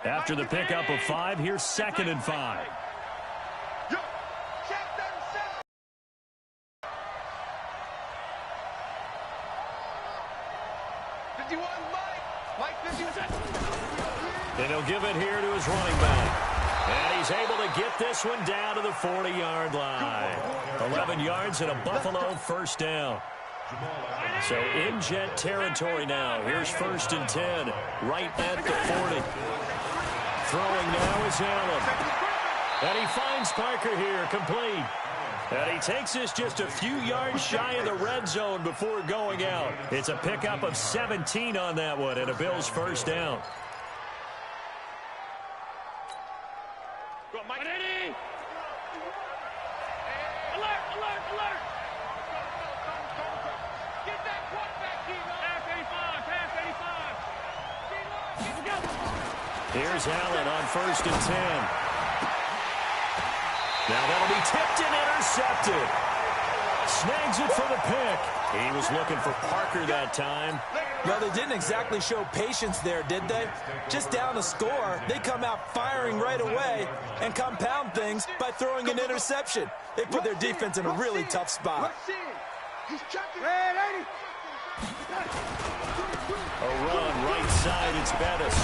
After the pickup of 5, here's 2nd and 5. And he'll give it here to his running back. And he's able to get this one down to the 40-yard line. 11 yards and a Buffalo first down. So in Jet territory now. Here's 1st and 10, right at the 40. Throwing now is Allen. And he finds Parker here, complete. And he takes this just a few yards shy of the red zone before going out. It's a pickup of 17 on that one and a Bills first down. Here's Allen on 1st and 10. Now that'll be tipped and intercepted. Snags it for the pick. He was looking for Parker that time. Well, they didn't exactly show patience there, did they? Just down a score, they come out firing right away and compound things by throwing an interception. They put their defense in a really tough spot. A run right side, it's Bettis.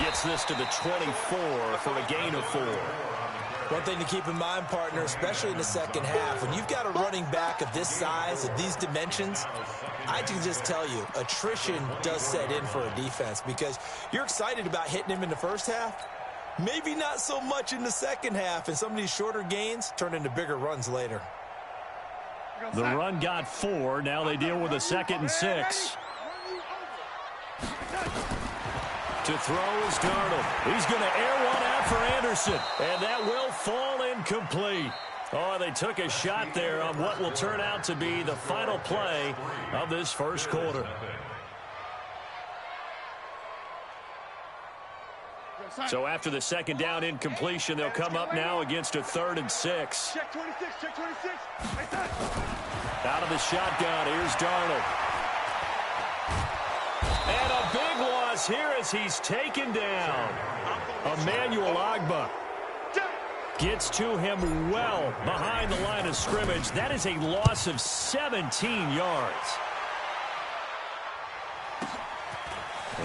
Gets this to the 24 for a gain of 4. One thing to keep in mind, partner, especially in the second half, when you've got a running back of this size, of these dimensions, I can just tell you, attrition does set in for a defense because you're excited about hitting him in the first half. Maybe not so much in the second half, and some of these shorter gains turn into bigger runs later. The run got 4. Now they deal with a 2nd and 6. To throw is Darnold. He's going to air one out for Anderson. And that will fall incomplete. Oh, they took a shot there on what will turn out to be the final play of this first quarter. So after the 2nd down incompletion, they'll come up now against a 3rd and 6. Check 26, check 26. Out of the shotgun, here's Darnold. And a big loss here as he's taken down. Emmanuel Ogbah gets to him well behind the line of scrimmage. That is a loss of 17 yards.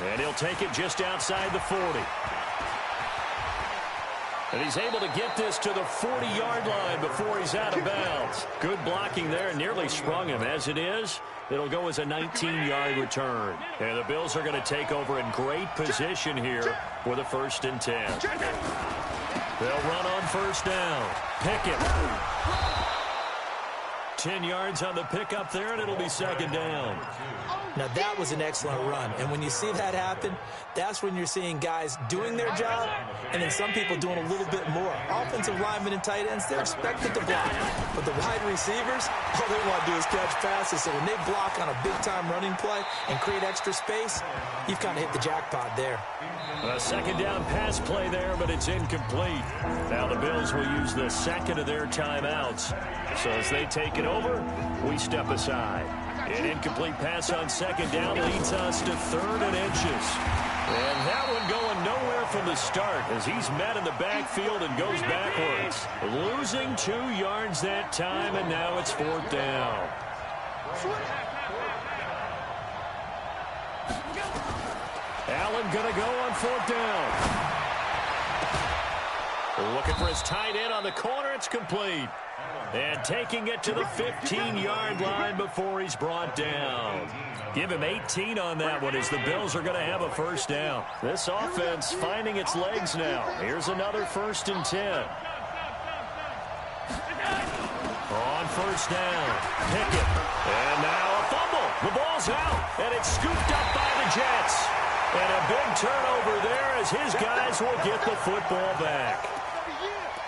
And he'll take it just outside the 40. And he's able to get this to the 40-yard line before he's out of bounds. Good blocking there, nearly sprung him. As it is, it'll go as a 19-yard return. And the Bills are going to take over in great position here with a 1st and 10. They'll run on 1st down. Pickett. 10 yards on the pickup there, and it'll be 2nd down. Now, that was an excellent run. And when you see that happen, that's when you're seeing guys doing their job and then some people doing a little bit more. Offensive linemen and tight ends, they're expected to block. But the wide receivers, all they want to do is catch passes. So when they block on a big-time running play and create extra space, you've kind of hit the jackpot there. A 2nd down pass play there, but it's incomplete. Now the Bills will use the 2nd of their timeouts. So as they take it over, we step aside. An incomplete pass on 2nd down leads us to 3rd and inches. And that one going nowhere from the start as he's met in the backfield and goes backwards. Losing 2 yards that time, and now it's 4th down. Allen going to go on 4th down. Looking for his tight end on the corner. It's complete. And taking it to the 15-yard line before he's brought down. Give him 18 on that one as the Bills are going to have a 1st down. This offense finding its legs now. Here's another 1st and 10. On 1st down, Pickett. And now a fumble. The ball's out, and it's scooped up by the Jets. And a big turnover there as his guys will get the football back.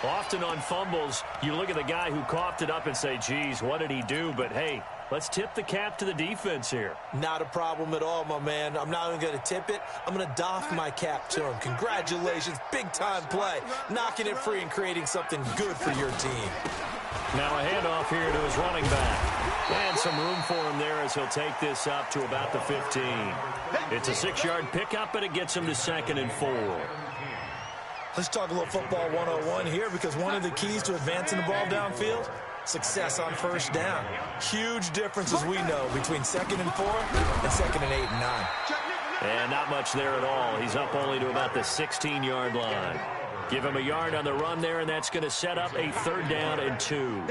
Often on fumbles, you look at the guy who coughed it up and say, geez, what did he do? But, hey, let's tip the cap to the defense here. Not a problem at all, my man. I'm not even going to tip it. I'm going to doff my cap to him. Congratulations. Big-time play. Knocking it free and creating something good for your team. Now a handoff here to his running back. And some room for him there as he'll take this up to about the 15. It's a 6-yard pickup, and it gets him to 2nd and 4. Let's talk a little football 101 here, because one of the keys to advancing the ball downfield, success on first down. Huge differences, we know, between 2nd and 4 and 2nd and 8 and 9. And not much there at all. He's up only to about the 16-yard line. Give him a yard on the run there, and that's going to set up a 3rd down and 2.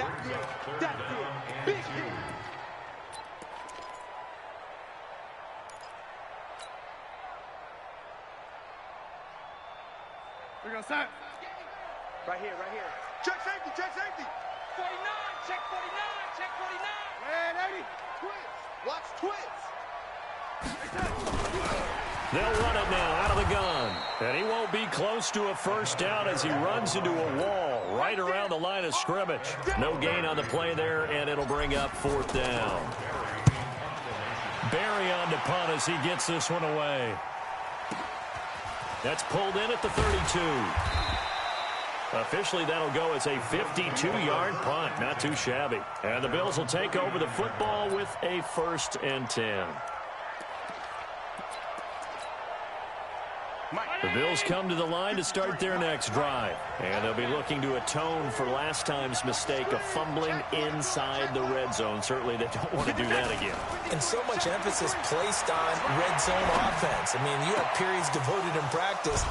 We're going to set. Right here. Check safety. 49, check 49, check 49. Man, 80. Twins. Watch twins. They'll run it now out of the gun. And he won't be close to a 1st down as he runs into a wall right around the line of scrimmage. No gain on the play there, and it'll bring up 4th down. Barry on to punt as he gets this one away. That's pulled in at the 32. Officially, that'll go as a 52-yard punt. Not too shabby. And the Bills will take over the football with a 1st and 10. The Bills come to the line to start their next drive. And they'll be looking to atone for last time's mistake of fumbling inside the red zone. Certainly they don't want to do that again. And so much emphasis placed on red zone offense. I mean, you have periods devoted in practice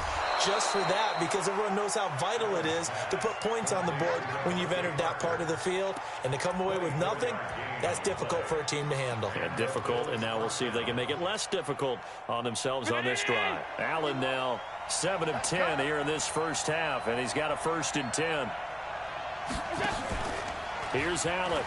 just for that, because everyone knows how vital it is to put points on the board when you've entered that part of the field. And to come away with nothing, that's difficult for a team to handle. Yeah, difficult, and now we'll see if they can make it less difficult on themselves on this drive. Allen now 7 of 10 here in this first half, and he's got a 1st and 10. Here's Allen.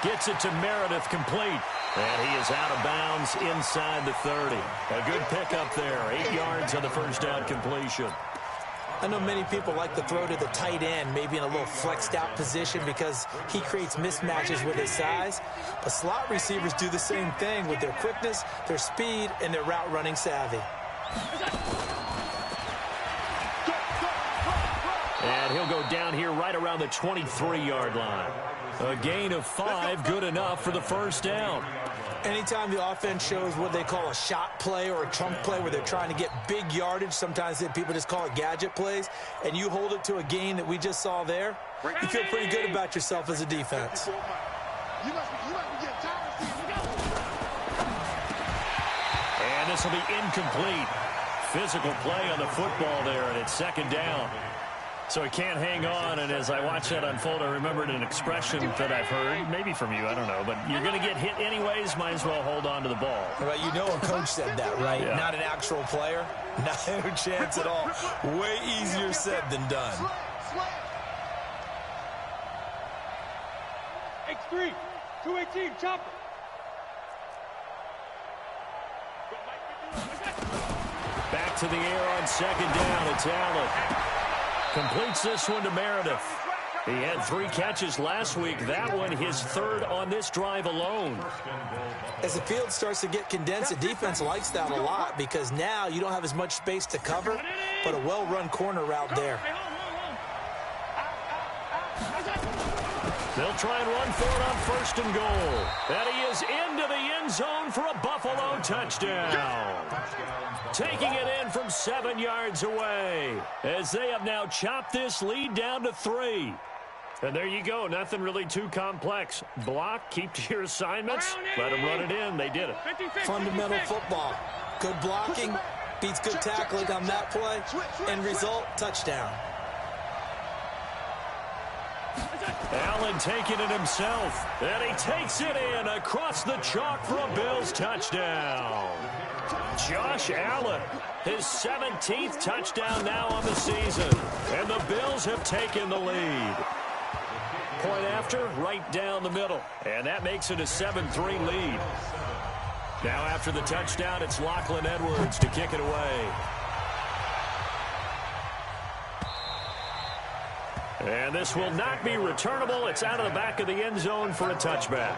Gets it to Meredith, complete. And he is out of bounds inside the 30. A good pickup there. 8 yards on the 1st down completion. I know many people like to throw to the tight end, maybe in a little flexed out position, because he creates mismatches with his size. But slot receivers do the same thing with their quickness, their speed, and their route running savvy. And he'll go down here right around the 23-yard line. A gain of 5, good enough for the 1st down. Anytime the offense shows what they call a shot play or a trunk play, where they're trying to get big yardage, sometimes people just call it gadget plays, and you hold it to a gain that we just saw there, you feel pretty good about yourself as a defense. And this will be incomplete. Physical play on the football there, and it's 2nd down. So he can't hang on, and as I watch that unfold, I remembered an expression that I've heard, maybe from you, I don't know, but you're going to get hit anyways, might as well hold on to the ball. Right, you know a coach said that, right? Yeah. Not an actual player. No chance at all. Way easier said than done. X3, 218, chopper. Back to the air on 2nd down, it's Allen. Completes this one to Meredith. He had 3 catches last week. That one his 3rd on this drive alone. As the field starts to get condensed, the defense likes that a lot, because now you don't have as much space to cover, but a well-run corner route there. They'll try and run for it on 1st and goal. And he is into the end zone for a Buffalo touchdown. Taking it in from 7 yards away, as they have now chopped this lead down to 3. And there you go. Nothing really too complex. Block, keep to your assignments, let them run it in. They did it. Fundamental football. Good blocking beats good tackling on that play. End result, touchdown. Allen taking it himself, and he takes it in across the chalk for a Bills touchdown. Josh Allen, his 17th touchdown now on the season, and the Bills have taken the lead. Point after, right down the middle, and that makes it a 7-3 lead. Now after the touchdown, it's Lachlan Edwards to kick it away. And this will not be returnable. It's out of the back of the end zone for a touchback.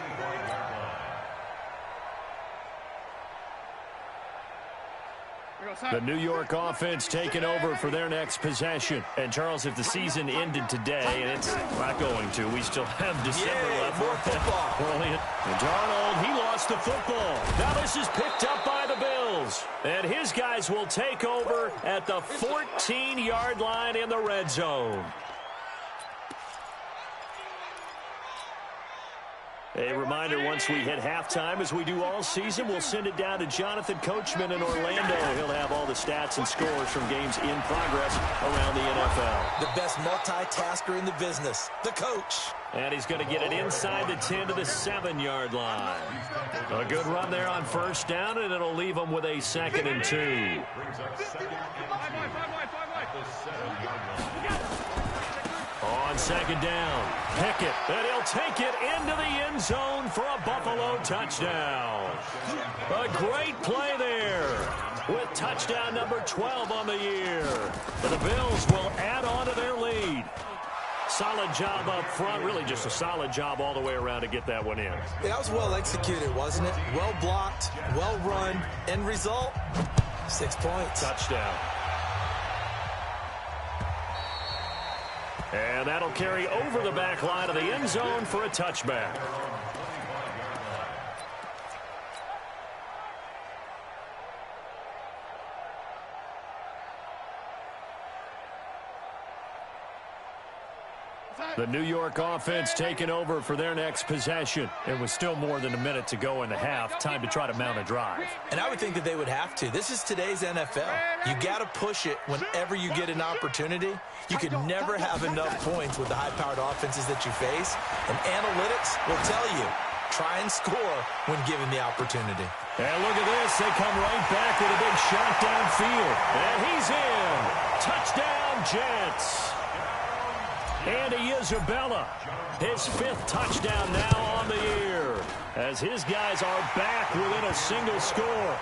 The New York offense taking over for their next possession. And, Charles, if the season ended today, and it's not going to, we still have December left. More football. And Darnold, he lost lost the football. Now this is picked up by the Bills. And his guys will take over at the 14-yard line in the red zone. A reminder, once we hit halftime, as we do all season, we'll send it down to Jonathan Coachman in Orlando. He'll have all the stats and scores from games in progress around the NFL. The best multitasker in the business, the coach. And he's going to get it inside the 10 to the 7-yard line. A good run there on first down, and it'll leave them with a 2nd and 2. On 2nd down, Pickett, and he'll take it into the end zone for a Buffalo touchdown. A great play there with touchdown number 12 on the year. And the Bills will add on to their lead. Solid job up front, really just a solid job all the way around to get that one in. Yeah, that was well executed, wasn't it? Well blocked, well run, end result, 6 points. Touchdown. And that'll carry over the back line of the end zone for a touchback. The New York offense taking over for their next possession. It was still more than a minute to go in the half. Time to try to mount a drive. And I would think that they would have to. This is today's NFL. You got to push it whenever you get an opportunity. You could never have enough points with the high-powered offenses that you face. And analytics will tell you, try and score when given the opportunity. And look at this. They come right back with a big shot downfield. And he's in. Touchdown, Jets. Andy Isabella, his 5th touchdown now on the year, as his guys are back within a single score.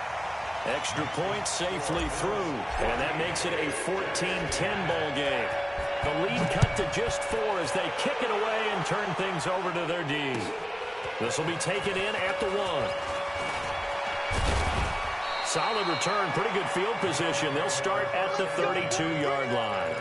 Extra point safely through, and that makes it a 14-10 ball game. The lead cut to just 4 as they kick it away and turn things over to their D. This will be taken in at the 1. Solid return, pretty good field position. They'll start at the 32-yard line.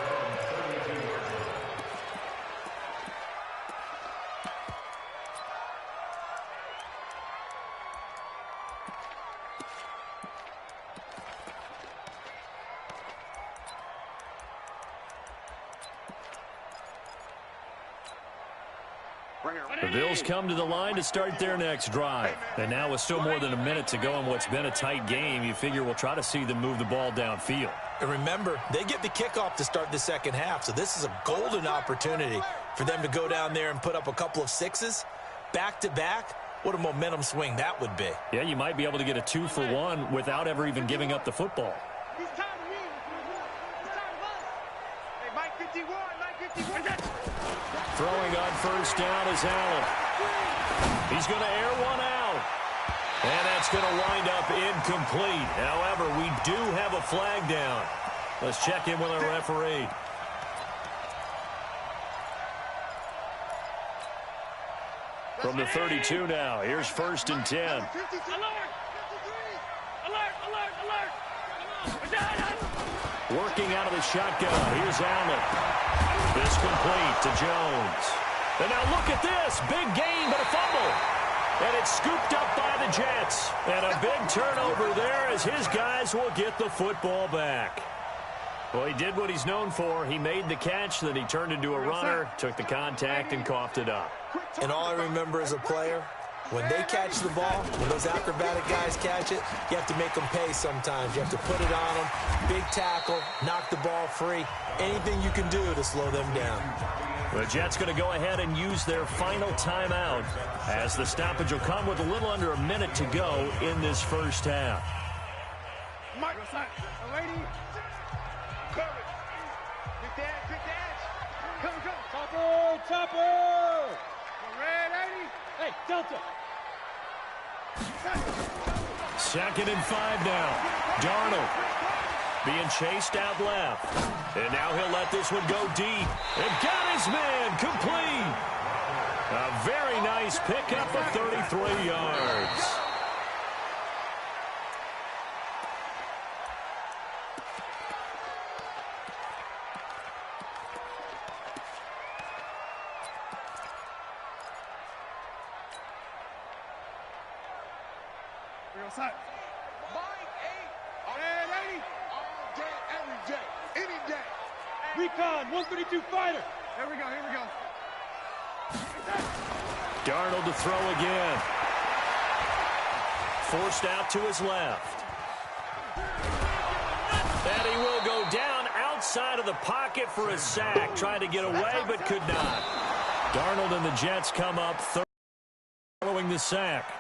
The Bills come to the line to start their next drive. And now with still more than a minute to go in what's been a tight game, you figure we'll try to see them move the ball downfield. And remember, they get the kickoff to start the second half, so this is a golden opportunity for them to go down there and put up a couple of 6s back-to-back. What a momentum swing that would be. Yeah, you might be able to get a 2-for-1 without ever even giving up the football. Throwing on first down is Allen. He's going to air one out. And that's going to wind up incomplete. However, we do have a flag down. Let's check in with our referee. From the 32 now, here's 1st and 10. Alert! Alert! Alert! Alert! Working out of the shotgun. Here's Allen. This complete to Jones. And now look at this. Big gain, but a fumble. And it's scooped up by the Jets. And a big turnover there as his guys will get the football back. Well, he did what he's known for. He made the catch, then he turned into a runner, took the contact, and coughed it up. And all I remember as a player, when they catch the ball, when those acrobatic guys catch it, you have to make them pay sometimes. You have to put it on them, big tackle, knock the ball free. Anything you can do to slow them down. The Jets going to go ahead and use their final timeout as the stoppage will come with a little under a minute to go in this first half. Mike, lady. Cover. Good dash, good dash. Come. Chopper! Red 80. Hey, Delta! 2nd and 5 now. Darnold being chased out left. And now he'll let this one go deep. And got his man complete. A very nice pickup of 33 yards. Outside. Man, 80. All day, every day, any day. Recon, 132 fighter. Here we go, here we go. Darnold to throw again. Forced out to his left. And he will go down outside of the pocket for a sack. Tried to get away, but could not. Darnold and the Jets come up third following the sack.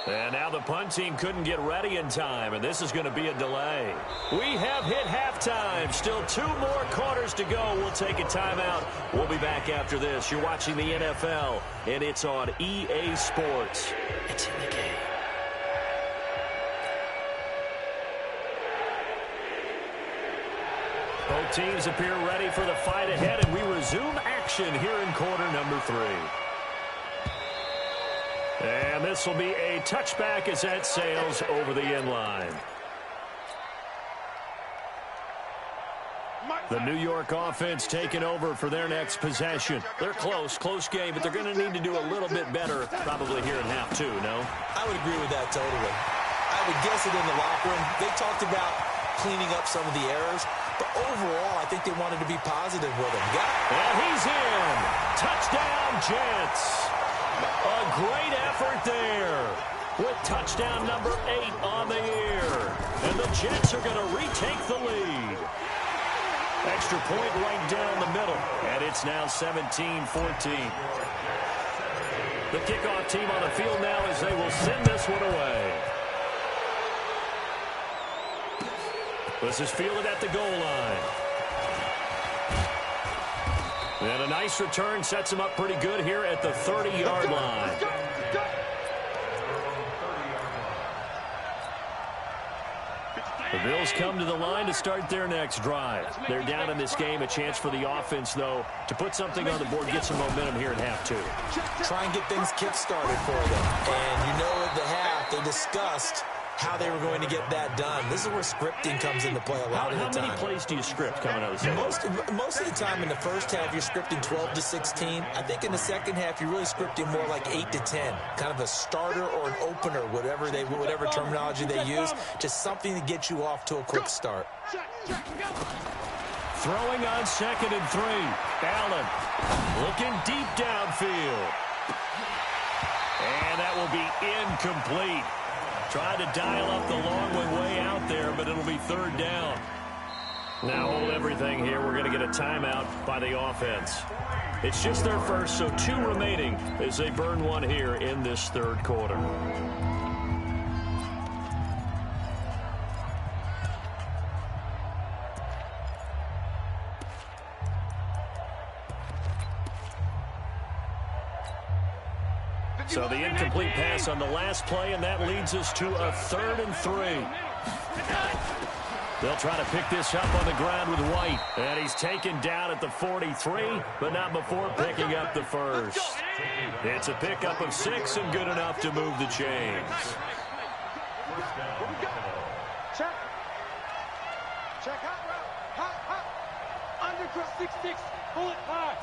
And now the punt team couldn't get ready in time, and this is going to be a delay. We have hit halftime. Still 2 more quarters to go. We'll take a timeout. We'll be back after this. You're watching the NFL, and it's on EA Sports. It's in the game. Both teams appear ready for the fight ahead, and we resume action here in quarter number 3. And this will be a touchback as that sails over the end line. The New York offense taking over for their next possession. They're close game, but they're going to need to do a little bit better probably here in half 2, no? I would agree with that totally. I would guess it in the locker room. They talked about cleaning up some of the errors, but overall, I think they wanted to be positive with him. And he's in. Touchdown, Jets. A great effort there with touchdown number 8 on the year. And the Jets are going to retake the lead. Extra point right down the middle. And it's now 17-14. The kickoff team on the field now as they will send this one away. This is fielded at the goal line. And a nice return sets him up pretty good here at the 30-yard line. The Bills come to the line to start their next drive. They're down in this game. A chance for the offense, though, to put something on the board, get some momentum here in half 2. Try and get things kick-started for them. And you know at the half, they discussed how they were going to get that done. This is where scripting comes into play a lot of the time. How many plays do you script coming out of the second? Most of the time in the first half, you're scripting 12 to 16. I think in the second half, you're really scripting more like 8 to 10. Kind of a starter or an opener, whatever terminology they use. Just something to get you off to a quick start. Throwing on 2nd and 3. Allen looking deep downfield. And that will be incomplete. Tried to dial up the long one way out there, but it'll be 3rd down. Now hold everything here. We're going to get a timeout by the offense. It's just their first, so 2 remaining as they burn one here in this 3rd quarter. So the incomplete pass on the last play, and that leads us to a 3rd and 3. They'll try to pick this up on the ground with White. And he's taken down at the 43, but not before picking up the first. It's a pickup of 6 and good enough to move the chains. Check. Check hot route. Hot. Undercross 6-6. Pull it high.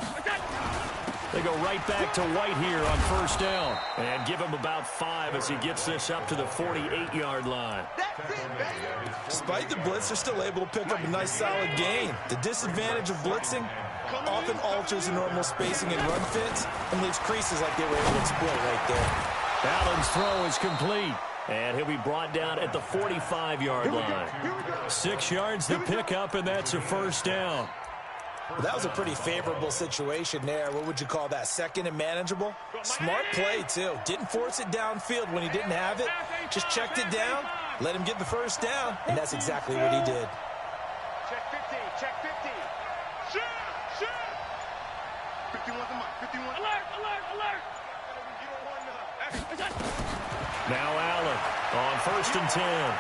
They go right back to White here on 1st down. And give him about 5 as he gets this up to the 48-yard line. Despite the blitz, they're still able to pick up a nice solid gain. The disadvantage of blitzing often alters the normal spacing and run fits and leaves creases like they were able to exploit right there. Allen's throw is complete. And he'll be brought down at the 45-yard line. 6 yards to pick up, and that's a 1st down. Well, that was a pretty favorable situation there. What would you call that? 2nd and manageable? Smart play, too. Didn't force it downfield when he didn't have it. Just checked it down, let him get the 1st down, and that's exactly what he did. Check 50. Check 50. Shoot! 51's the mark. 51. Alert, alert, alert. Now Allen on 1st and 10.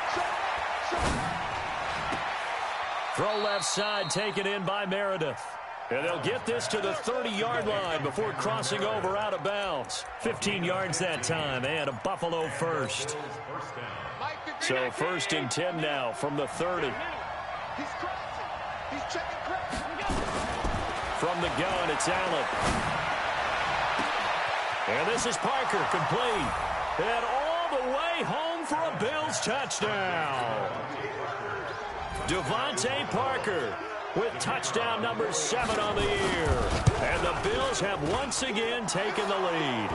Throw left side taken in by Meredith. And they'll get this to the 30-yard line before crossing over out of bounds. 15 yards that time and a Buffalo first. So 1st and 10 now from the 30. He's crossing. He's checking crossing. From the gun, it's Allen. And this is Parker, complete. And all the way home for a Bills touchdown. Devontae Parker with touchdown number 7 on the year. And the Bills have once again taken the lead.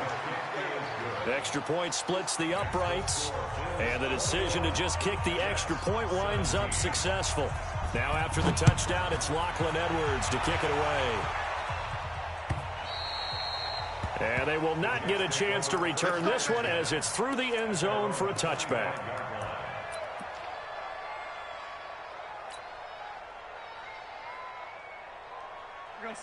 The extra point splits the uprights. And the decision to just kick the extra point winds up successful. Now after the touchdown, it's Lachlan Edwards to kick it away. And they will not get a chance to return this one as it's through the end zone for a touchback.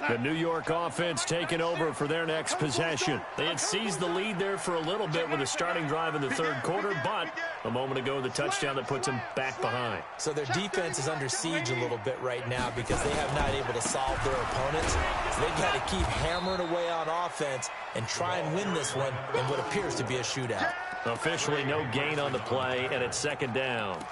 The New York offense taking over for their next possession. They had seized the lead there for a little bit with a starting drive in the 3rd quarter, but a moment ago the touchdown that puts them back behind. So their defense is under siege a little bit right now because they have not able to solve their opponents. So they've got to keep hammering away on offense and try and win this one in what appears to be a shootout. Officially no gain on the play, and it's 2nd down.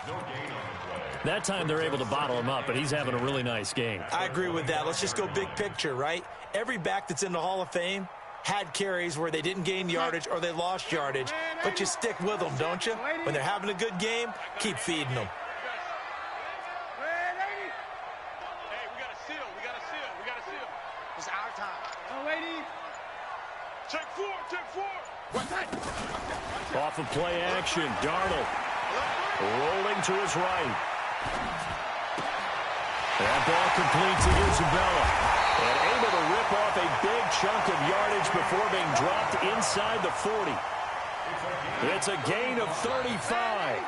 That time they're able to bottle him up, but he's having a really nice game. I agree with that. Let's just go big picture, right? Every back that's in the Hall of Fame had carries where they didn't gain yardage or they lost yardage, but you stick with them, don't you? When they're having a good game, keep feeding them. Hey, we got a seal. We got a seal. We got a seal. It's our time. Oh, lady. Check 4. Check 4. What's that? Off of play action, Darnold rolling to his right. That ball complete to Isabella. And able to rip off a big chunk of yardage before being dropped inside the 40. It's a gain of 35.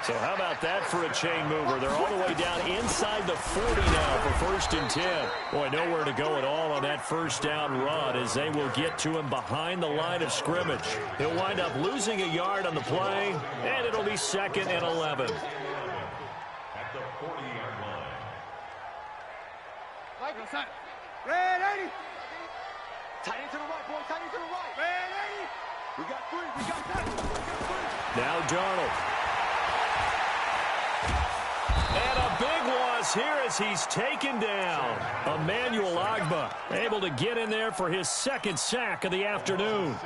So how about that for a chain mover? They're all the way down inside the 40 now for 1st and 10. Boy, nowhere to go at all on that 1st down run as they will get to him behind the line of scrimmage. He'll wind up losing a yard on the play, and it'll be 2nd and 11. At the 40-yard line. Red 80. Tight end to the right, boy. Tight end to the right. Red 80. We got 3. We got 3. Now Darnold. And a big loss here as he's taken down. Emmanuel Ogbah able to get in there for his 2nd sack of the afternoon.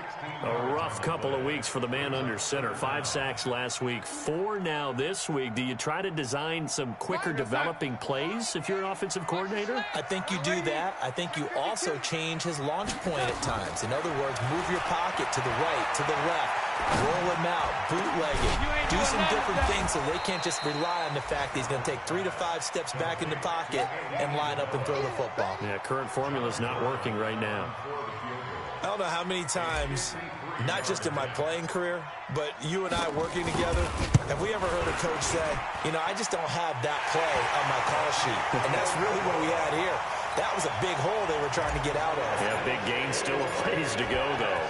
A rough couple of weeks for the man under center. 5 sacks last week, 4 now this week. Do you try to design some quicker developing plays if you're an offensive coordinator? I think you do that. I think you also change his launch point at times. In other words, move your pocket to the right, to the left. Roll him out, bootleg it, do some different things so they can't just rely on the fact that he's going to take 3 to 5 steps back in the pocket and line up and throw the football. Yeah, current formula's not working right now. I don't know how many times, not just in my playing career, but you and I working together, have we ever heard a coach say, you know, I just don't have that play on my call sheet. And that's really what we had here. That was a big hole they were trying to get out of. Yeah, big gain, still a ways to go, though.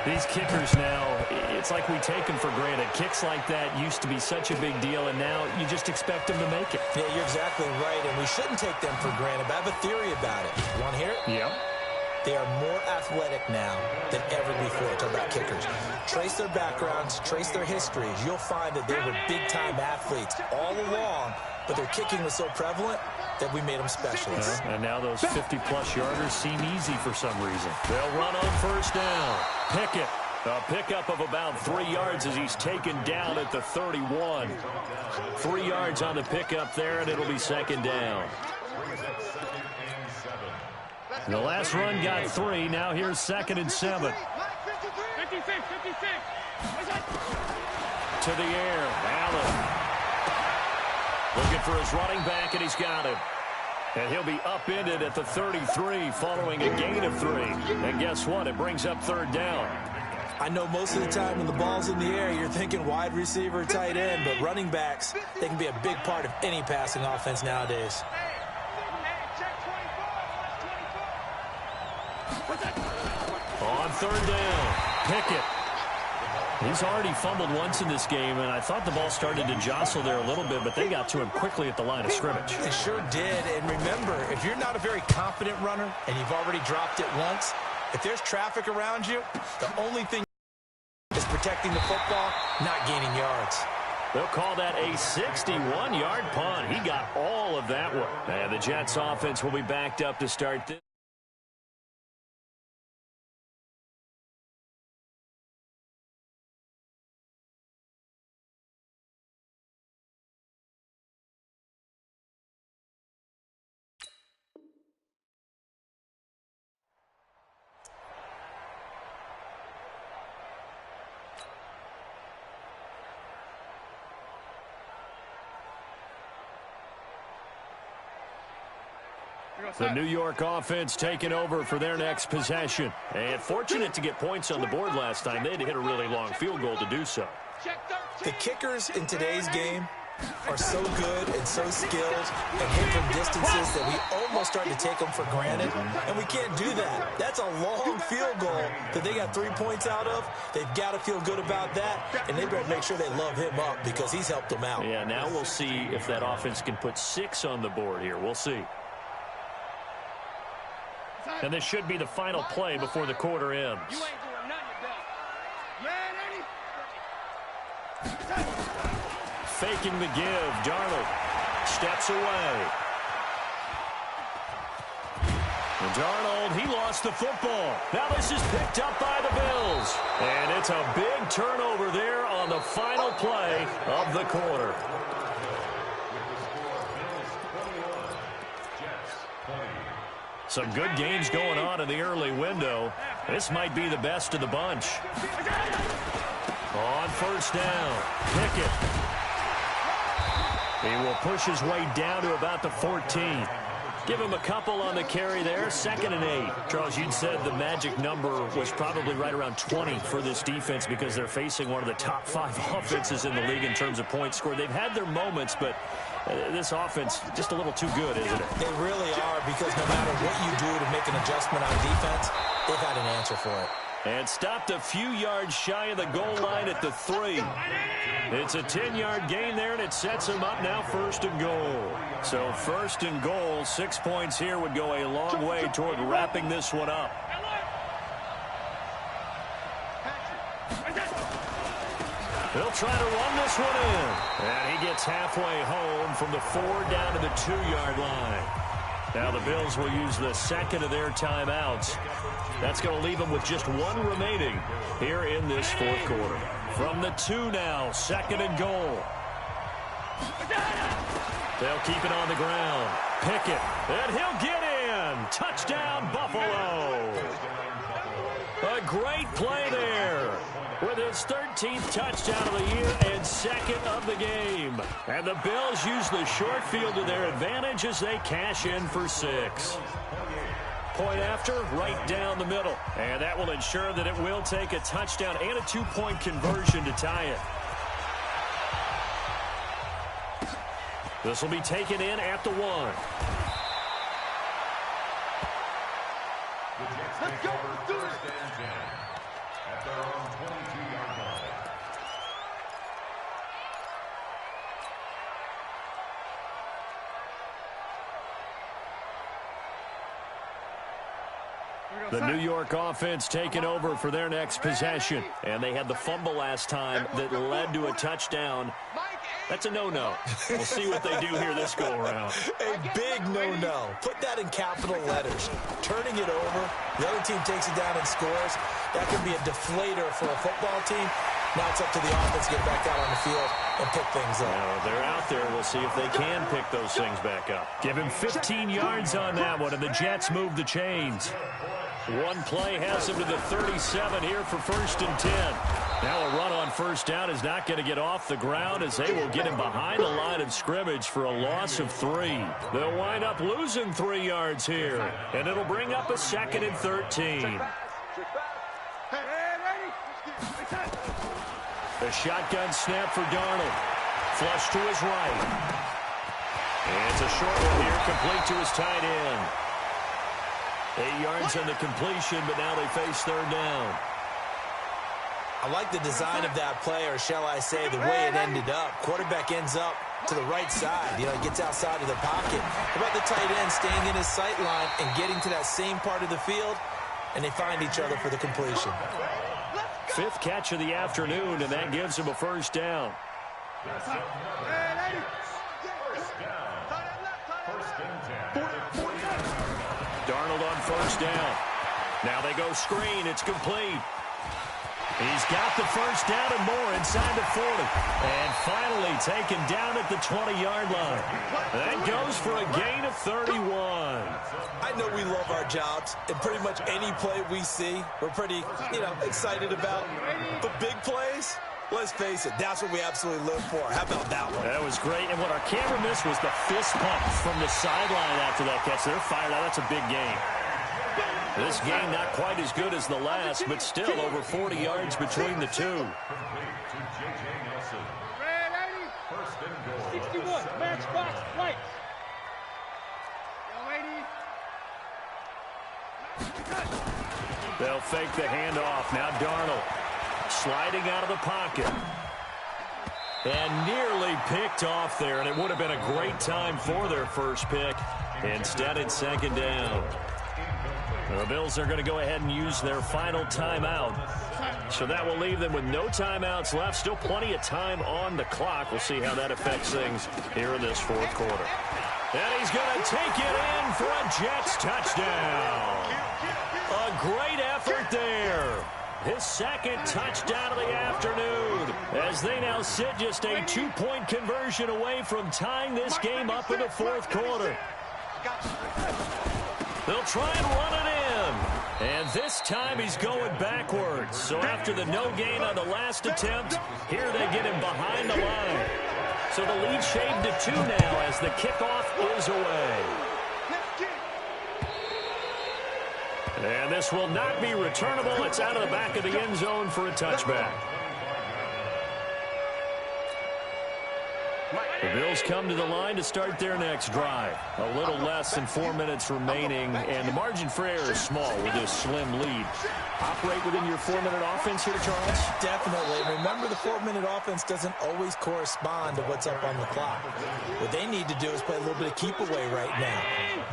These kickers now, it's like we take them for granted. Kicks like that used to be such a big deal, and now you just expect them to make it. Yeah, you're exactly right, and we shouldn't take them for granted, but I have a theory about it. You want to hear it? Yep. They are more athletic now than ever before. Talk about kickers. Trace their backgrounds, trace their histories. You'll find that they were big-time athletes all along, but their kicking was so prevalent that we made them specialists. And now those 50-plus yarders seem easy for some reason. They'll run on 1st down. Pickett, a pickup of about 3 yards as he's taken down at the 31. 3 yards on the pickup there, and it'll be 2nd down. The last run got 3. Now here's 2nd and 7. 56. To the air, Allen. Looking for his running back, and he's got him. And he'll be upended at the 33 following a gain of 3. And guess what? It brings up 3rd down. I know most of the time when the ball's in the air, you're thinking wide receiver, tight end, but running backs, they can be a big part of any passing offense nowadays. On third down, Pickett. He's already fumbled once in this game, and I thought the ball started to jostle there a little bit, but they got to him quickly at the line of scrimmage. They sure did, and remember, if you're not a very confident runner and you've already dropped it once, if there's traffic around you, the only thing is protecting the football, not gaining yards. They'll call that a 61-yard punt. He got all of that one. And the Jets offense will be backed up to start this. The New York offense taking over for their next possession. And fortunate to get points on the board last time. They had to hit a really long field goal to do so. The kickers in today's game are so good and so skilled and hit from distances that we almost start to take them for granted, and we can't do that. That's a long field goal that they got 3 points out of. They've got to feel good about that, and they better make sure they love him up because he's helped them out. Yeah, now we'll see if that offense can put 6 on the board here. We'll see. And this should be the final play before the quarter ends. You ain't doing nothing, Bill. Faking the give. Darnold steps away. And Darnold, he lost the football. Now this is picked up by the Bills. And it's a big turnover there on the final play of the quarter. Some good games going on in the early window. This might be the best of the bunch. On first down, Pickett. He will push his way down to about the 14. Give him a couple on the carry there. 2nd and 8. Charles, you'd said the magic number was probably right around 20 for this defense because they're facing one of the top 5 offenses in the league in terms of points scored. They've had their moments, but this offense just a little too good, isn't it? They really are, because no matter what you do to make an adjustment on defense, they've had an answer for it. And stopped a few yards shy of the goal line at the 3. It's a 10-yard gain there, and it sets them up now 1st and goal. So 1st and goal, 6 points here would go a long way toward wrapping this one up. He'll try to run this one in. And he gets halfway home from the 4 down to the 2-yard line. Now the Bills will use the 2nd of their timeouts. That's going to leave them with just 1 remaining here in this 4th quarter. From the 2 now, 2nd and goal. They'll keep it on the ground. Pickett, and he'll get in. Touchdown, Buffalo. A great play there with his 13th touchdown of the year and 2nd of the game. And the Bills use the short field to their advantage as they cash in for 6. Point after, right down the middle. And that will ensure that it will take a touchdown and a 2-point conversion to tie it. This will be taken in at the 1. Let's go. Let's do it. At their own 22-yard line. The New York offense taking over for their next possession. And they had the fumble last time that led to a touchdown. That's a no-no. We'll see what they do here this go-around. A big no-no. Put that in capital letters. Turning it over, the other team takes it down and scores. That could be a deflator for a football team. Now it's up to the offense to get back out on the field and pick things up. Now, they're out there. We'll see if they can pick those things back up. Give him 15 yards on that one, and the Jets move the chains. One play has him to the 37 here for 1st and 10. Now a run on first down is not going to get off the ground as they will get him behind the line of scrimmage for a loss of 3. They'll wind up losing 3 yards here, and it'll bring up a 2nd and 13. A shotgun snap for Darnold. Flush to his right. And it's a short one here, complete to his tight end. 8 yards on the completion, but now they face third down. I like the design of that play, or shall I say the way it ended up. Quarterback ends up to the right side. You know, he gets outside of the pocket. How about the tight end staying in his sight line and getting to that same part of the field, and they find each other for the completion. 5th catch of the afternoon, and that gives him a first down. Darnold on first down. Now they go screen. It's complete. He's got the first down and more inside the 40. And finally taken down at the 20-yard line. That goes for a gain of 31. I know we love our jobs, and pretty much any play we see, we're pretty, excited about. But big plays, let's face it, that's what we absolutely live for. How about that one? That was great. And what our camera missed was the fist pump from the sideline after that catch. They're fired out. That's a big gain. This game not quite as good as the last, but still over 40 yards between the two. 61, matchbox, right. They'll fake the handoff. Now Darnold sliding out of the pocket. And nearly picked off there, and it would have been a great time for their first pick. Instead, it's second down. The Bills are going to go ahead and use their final timeout. So that will leave them with no timeouts left. Still plenty of time on the clock. We'll see how that affects things here in this fourth quarter. And he's going to take it in for a Jets touchdown. A great effort there. His second touchdown of the afternoon, as they now sit just a 2-point conversion away from tying this game up in the fourth quarter. They'll try and run it in. And this time he's going backwards. So after the no gain on the last attempt, here they get him behind the line. So the lead shaved to 2 now as the kickoff is away. And this will not be returnable. It's out of the back of the end zone for a touchback. The Bills come to the line to start their next drive. A little less than 4 minutes remaining, and the margin for error is small with this slim lead. Operate within your 4-minute offense here, Charles? Definitely. Remember, the 4-minute offense doesn't always correspond to what's up on the clock. What they need to do is play a little bit of keep away right now.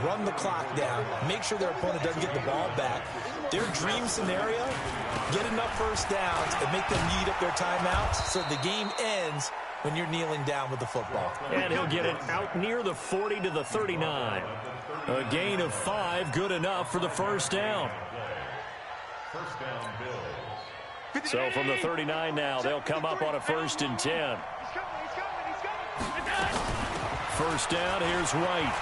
Run the clock down. Make sure their opponent doesn't get the ball back. Their dream scenario, get enough first downs and make them eat up their timeouts so the game ends when you're kneeling down with the football. And he'll get it out near the 40 to the 39. A gain of 5, good enough for the first down. First down, Bills. So from the 39 now, they'll come up on a 1st and 10. First down, here's White.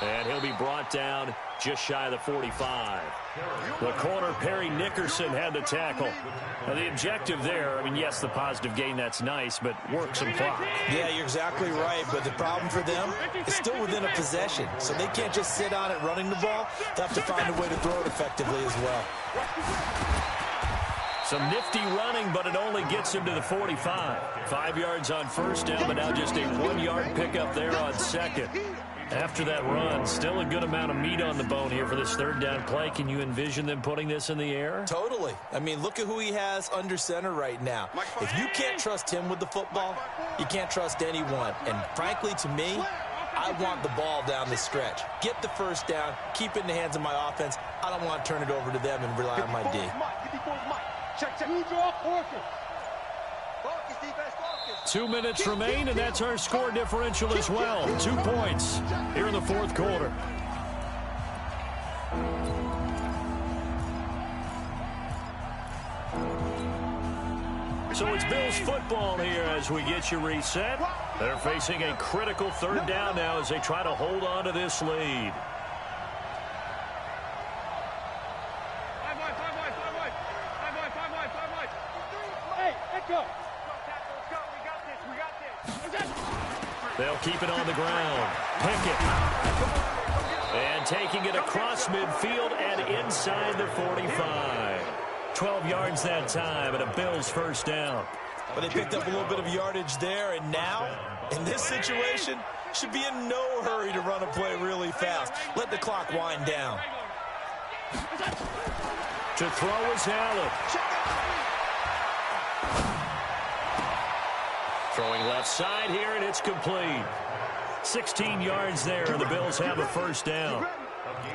And he'll be brought down just shy of the 45. The corner, Perry Nickerson, had the tackle. Now, the objective there, I mean, yes, the positive gain, that's nice, but work some clock. Yeah, you're exactly right, but the problem for them is still within a possession, so they can't just sit on it running the ball. They have to find a way to throw it effectively as well. Some nifty running, but it only gets him to the 45. 5 yards on first down, but now just a 1-yard pickup there on second. After that run, still a good amount of meat on the bone here for this third down play. Can you envision them putting this in the air? Totally. I mean, look at who he has under center right now. If you can't trust him with the football, you can't trust anyone. And frankly, to me, I want the ball down the stretch. Get the first down, keep it in the hands of my offense. I don't want to turn it over to them and rely on my D. Check. 2 minutes remain, and that's our score differential as well. 2 points here in the fourth quarter. So it's Bills football here as we get you reset. They're facing a critical third down now as they try to hold on to this lead. They'll keep it on the ground. Pickett. And taking it across midfield and inside the 45. 12 yards that time and a Bills first down. But they picked up a little bit of yardage there, and now, in this situation, should be in no hurry to run a play really fast. Let the clock wind down. To throw is Allen. Throwing left side here, and it's complete. 16 yards there, and the Bills have a first down.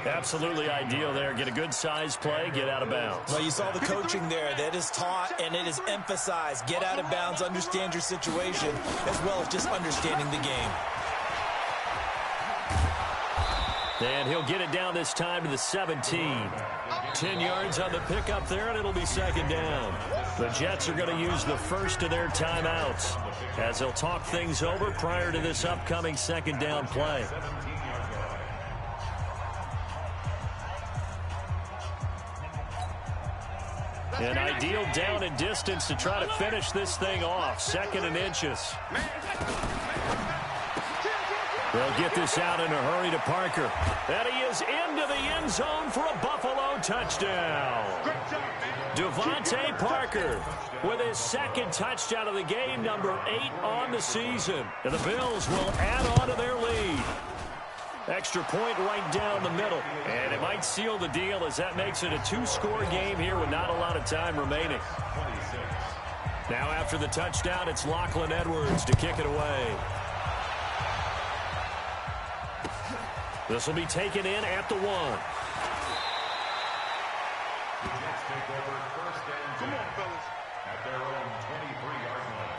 Absolutely ideal there. Get a good size play, get out of bounds. Well, you saw the coaching there. That is taught and it is emphasized. Get out of bounds, understand your situation, as well as just understanding the game. And he'll get it down this time to the 17. 10 yards on the pickup there, and it'll be second down. The Jets are going to use the first of their timeouts as they'll talk things over prior to this upcoming second down play. An ideal down and distance to try to finish this thing off. 2nd and inches. They'll get this out in a hurry to Parker. And he is into the end zone for a Buffalo touchdown. Devontae Parker with his 2nd touchdown of the game, number 8 on the season. And the Bills will add on to their lead. Extra point right down the middle. And it might seal the deal as that makes it a 2-score game here with not a lot of time remaining. Now after the touchdown, it's Lachlan Edwards to kick it away. This will be taken in at the 1. Come on, fellas. At their own 23-yard line.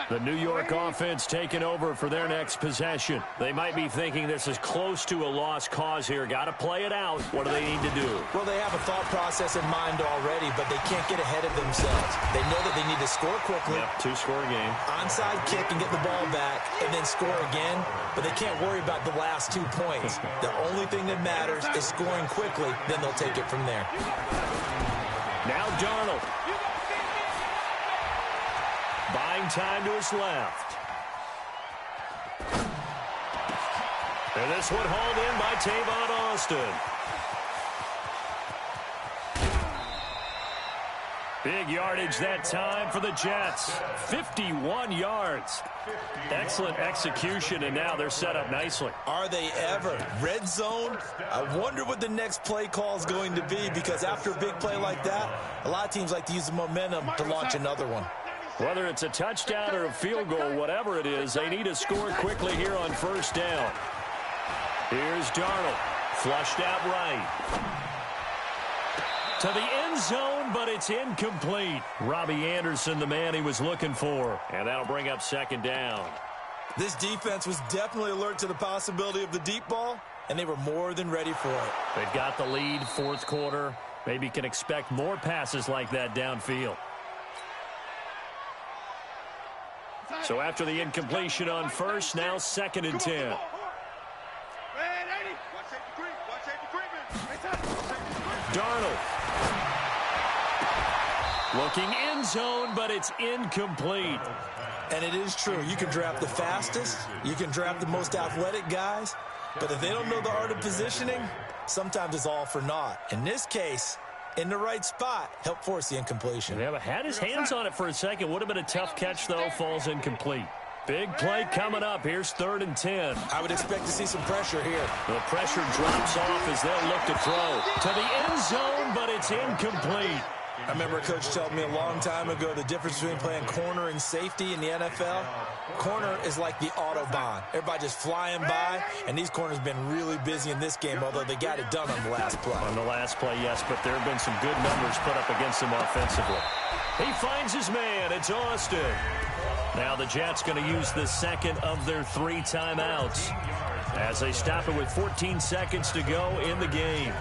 The New York offense taking over for their next possession. They might be thinking this is close to a lost cause here. Got to play it out. What do they need to do? Well, they have a thought process in mind already, but they can't get ahead of themselves. They know that they need to score quickly. Yep, 2-score game. Onside kick and get the ball back and then score again, but they can't worry about the last 2 points. The only thing that matters is scoring quickly, then they'll take it from there. Now Darnold. Buying time to his left. And this one hauled in by Tavon Austin. Big yardage that time for the Jets. 51 yards. Excellent execution, and now they're set up nicely. Are they ever? Red zone? I wonder what the next play call is going to be, because after a big play like that, a lot of teams like to use the momentum to launch another one. Whether it's a touchdown or a field goal, whatever it is, they need to score quickly here on first down. Here's Darnold. Flushed out right. To the end zone, but it's incomplete. Robbie Anderson, the man he was looking for. And that'll bring up second down. This defense was definitely alert to the possibility of the deep ball, and they were more than ready for it. They've got the lead, fourth quarter. Maybe can expect more passes like that downfield. So after the incompletion on first, now 2nd and 10. Darnold. Looking end zone, but it's incomplete. And it is true. You can draft the fastest. You can draft the most athletic guys. But if they don't know the art of positioning, sometimes it's all for naught. In this case, in the right spot, help force the incompletion. Yeah, but had his hands on it for a second. Would have been a tough catch, though. Falls incomplete. Big play coming up. Here's 3rd and 10. I would expect to see some pressure here. The pressure drops off as they'll look to throw. To the end zone, but it's incomplete. I remember a coach telling me a long time ago the difference between playing corner and safety in the NFL. Corner is like the Autobahn. Everybody just flying by, and these corners have been really busy in this game, although they got it done on the last play. On the last play, yes, but there have been some good numbers put up against him offensively. He finds his man. It's Austin. Now the Jets going to use the 2nd of their 3 timeouts as they stop it with 14 seconds to go in the game.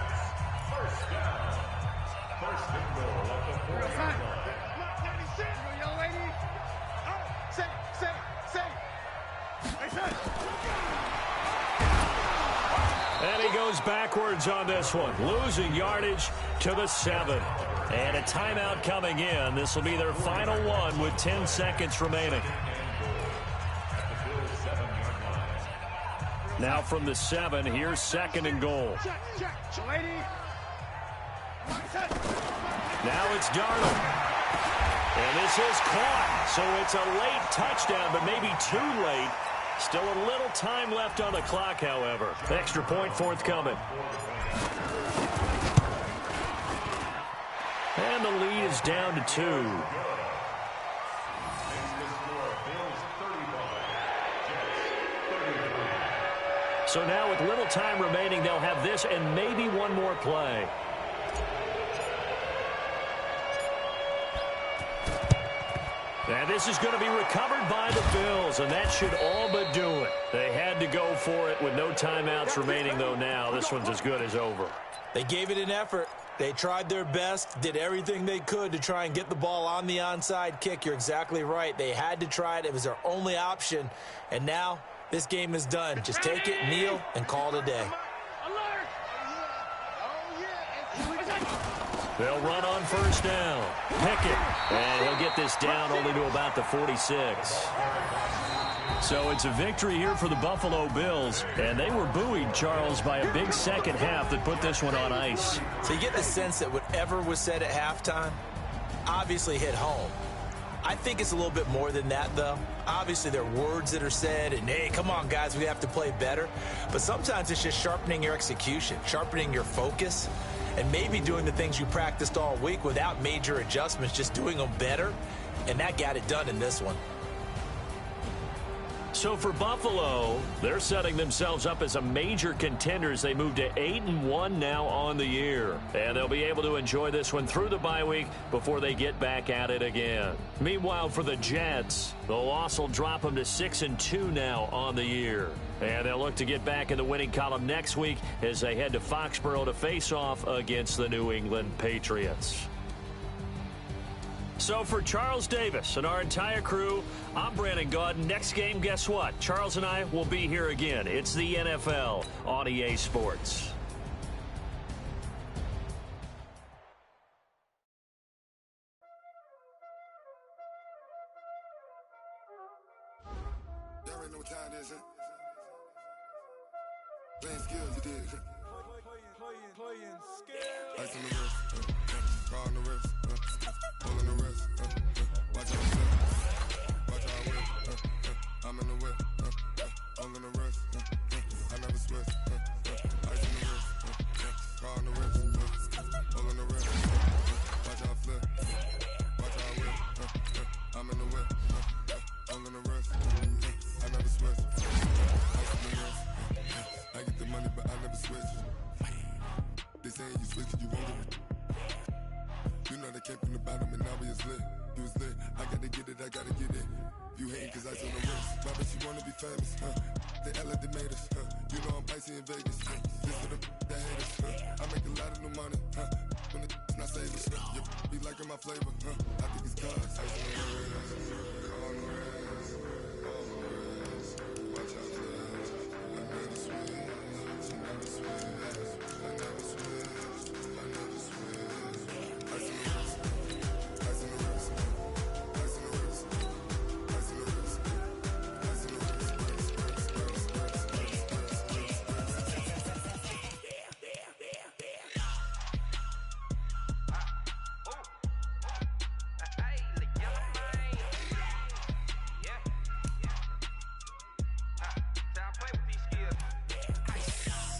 And he goes backwards on this one, losing yardage to the 7. And a timeout coming in. This will be their final one with 10 seconds remaining. Now from the 7, here's 2nd and goal. Now it's Darnold. And this is caught. So it's a late touchdown, but maybe too late. Still a little time left on the clock, however. Extra point forthcoming. And the lead is down to 2. So now with little time remaining, they'll have this and maybe one more play. And this is going to be recovered by the Bills, and that should all but do it. They had to go for it with no timeouts remaining, though now. This one's as good as over. They gave it an effort. They tried their best, did everything they could to try and get the ball on the onside kick. You're exactly right. They had to try it. It was their only option. And now this game is done. Just take it, kneel, and call it a day. They'll run on first down. Pickett. And he'll get this down only to about the 46. So it's a victory here for the Buffalo Bills. And they were buoyed, Charles, by a big second half that put this one on ice. So you get the sense that whatever was said at halftime obviously hit home. I think it's a little bit more than that, though. Obviously, there are words that are said, and, hey, come on, guys, we have to play better. But sometimes it's just sharpening your execution, sharpening your focus, and maybe doing the things you practiced all week without major adjustments, just doing them better. And that got it done in this one. So for Buffalo, they're setting themselves up as a major contender as they move to 8-1 now on the year. And they'll be able to enjoy this one through the bye week before they get back at it again. Meanwhile, for the Jets, the loss will drop them to 6-2 now on the year. And they'll look to get back in the winning column next week as they head to Foxborough to face off against the New England Patriots. So for Charles Davis and our entire crew, I'm Brandon Gaudin. Next game, guess what? Charles and I will be here again. It's the NFL on EA Sports. Y'all already know what time it is, huh? Playing skills, you did, huh? Playing skills. Ice on the wrist, car on the wrist, pull on the wrist, watch out slip, watch out whip, I'm in the whip, pull on the wrist, I never switch, ice on the wrist, car on the wrist, pull on the wrist, watch out flip, watch out whip, I'm in the whip, pull on the wrist, I never switch, ice on the wrist, I get the money but I never switch. They saying you switch, you won't get it. You know they came from the bottom and now we is lit. You was lit, I gotta get it, I gotta get it. You hating cause I on the wrist. Why bet you wanna be famous, huh? They Ella, they made us, huh? You know I'm icy in Vegas, huh? This for the that hate us, huh? I make a lot of new money, huh? When the not savers, huh? You be liking my flavor, huh? I think it's cause ice on the wrist, on the wrist, on the wrist. Watch out, please. I never switch, I never switch, I never switch, I never switch. Ice on the wrist, ice on the wrist, ice on the wrist, ice on the wrist, ice on the wrist,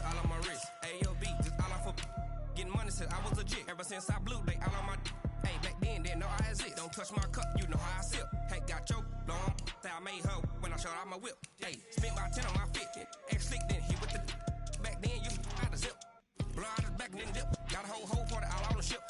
all on my wrist, AOB, just all off of getting money since I was legit. Ever since I blew, they all on my hey, back then, didn't know I exist. Don't touch my cup, you know how I sip. Hey, got choked, long, I made her when I showed out my whip. Hey, spent about 10 on my fit, ex-slick, then hit with the back then, you had a zip. Blow out his back, then dip. Got a whole party all on the ship.